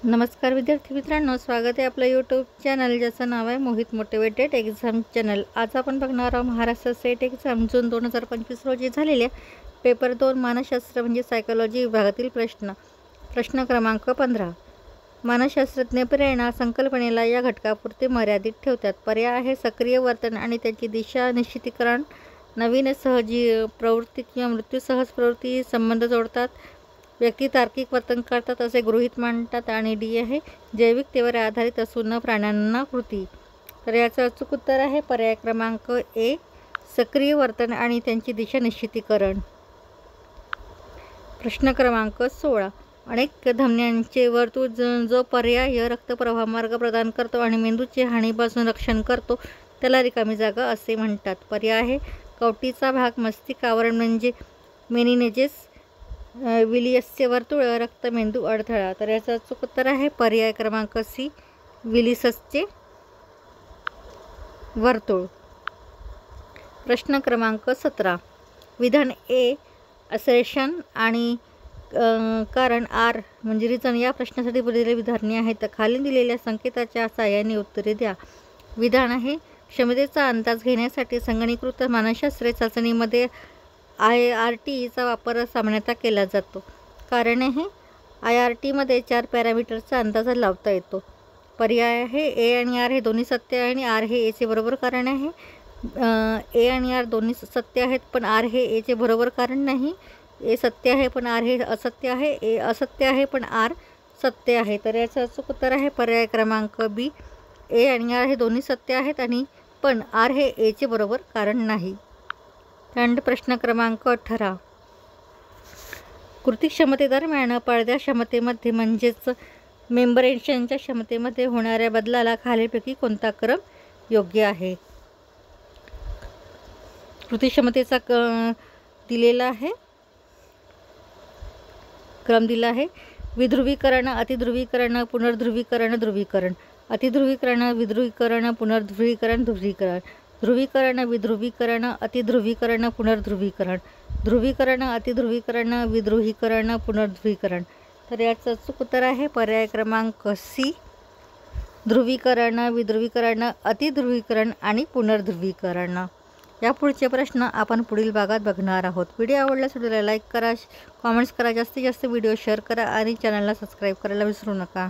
नमस्कार विद्यार्थी मित्रांनो, स्वागत आहे आपलं यूट्यूब चॅनल ज्याचं नाव आहे मोहित मोटिवेटेड एक्झाम चॅनल। आज आपण बघणार आहोत महाराष्ट्र स्टेट एक्झाम जून 2025 रोजी झालेल्या पेपर 2 मानसशास्त्र म्हणजे सायकोलॉजी विभागातील प्रश्न क्रमांक 15। मानसशास्त्रज्ञ प्रेरणा संकल्पनेला या घटकापुरते मर्यादित ठेवतात। पर्याय आहे सक्रिय वर्तन आणि त्याची दिशा निश्चितीकरण, नवीन सहजी प्रवृत्ती किंवा मृत्यू सहज प्रवृत्ती संबंध जोडतात, व्यक्ती तार्किक वर्तन करतात असे गृहीत मानतात, आणि डी आहे जैविकतेवर आधारित असून न प्राण्यांना कृती। तर याचं अचूक उत्तर आहे पर्याय क्रमांक ए, सक्रिय वर्तन आणि त्यांची दिशा निश्चितीकरण। प्रश्न क्रमांक 16। अनेक धमन्यांचे वर्तुळ जो पर्याय रक्तप्रवाह प्रदान करतो आणि मेंदूचे हानीपासून रक्षण करतो त्याला रिकामी जागा असे म्हणतात। पर्याय आहे कवटीचा भाग, मस्तिष्क आवरण म्हणजे मेनिनेजेस, विलियसचे वर्तुळ, रक्तमेंदू अडथळा। तर याचं अचूक उत्तर आहे पर्याय क्रमांक सी, विलियसचे वर्तुळ। प्रश्न क्रमांक 17। विधान ए असर्शन आणि कारण आर म्हणजे रिझन या प्रश्नासाठी दिलेली विधाने आहेत। तर खाली दिलेल्या संकेताच्या सहाय्याने उत्तरे द्या। विधान आहे क्षमतेचा अंदाज घेण्यासाठी संगणकीकृत मानसशास्त्र चाचणीमध्ये IRTचा वापर सामान्यतः केला जातो। कारण आहे IRTमध्ये 4 पॅरामीटर्सचा अंदाज लावता येतो। पर्याय आहे ए आणि आर हे दोन्ही सत्य आहे आणि आर हे एचे बरोबर कारण आहे। ए आणि आर दोन्ही सत्य आहेत पण आर हे एचे बरोबर कारण नाही। ए सत्य आहे पण आर हे असत्य आहे। ए असत्य आहे पण आर सत्य आहे। तर याचं अचूक उत्तर आहे पर्याय क्रमांक बी, ए आणि आर हे दोन्ही सत्य आहेत आणि पण आर हे एचे बरोबर कारण नाही। त्यानंतर प्रश्न क्रमांक 18। कृती क्षमतेदरम्यान पडद्या क्षमतेमध्ये म्हणजेच मेंब्रेनच्या क्षमतेमध्ये होणाऱ्या बदलाला खालीलपैकी कोणता क्रम योग्य आहे। कृती क्षमतेचा दिलेला आहे, क्रम दिला आहे विध्रुवीकरण, अतिध्रुवीकरण, पुनर्ध्रुवीकरण, ध्रुवीकरण, अतिध्रुवीकरण, विध्रुवीकरण, पुनर्ध्रुवीकरण, ध्रुवीकरण, ध्रुवीकरण, विध्रुवीकरण, अतिध्रुवीकरण, पुनर्ध्रुवीकरण, ध्रुवीकरण, अतिध्रुवीकरण, विध्रुवीकरण, पुनर्ध्रुवीकरण। तर याचं अचूक उत्तर आहे पर्याय क्रमांक सी, ध्रुवीकरण, विध्रुवीकरण, अतिध्रुवीकरण आणि पुनर्ध्रुवीकरण। या पुढचे प्रश्न आपण पुढील भागात बघणार आहोत। व्हिडिओ आवडल्यास व्हिडिओला लाईक करा, कॉमेंट्स करा, जास्तीत जास्त व्हिडिओ शेअर करा आणि चॅनलला सबस्क्राईब करायला विसरू नका।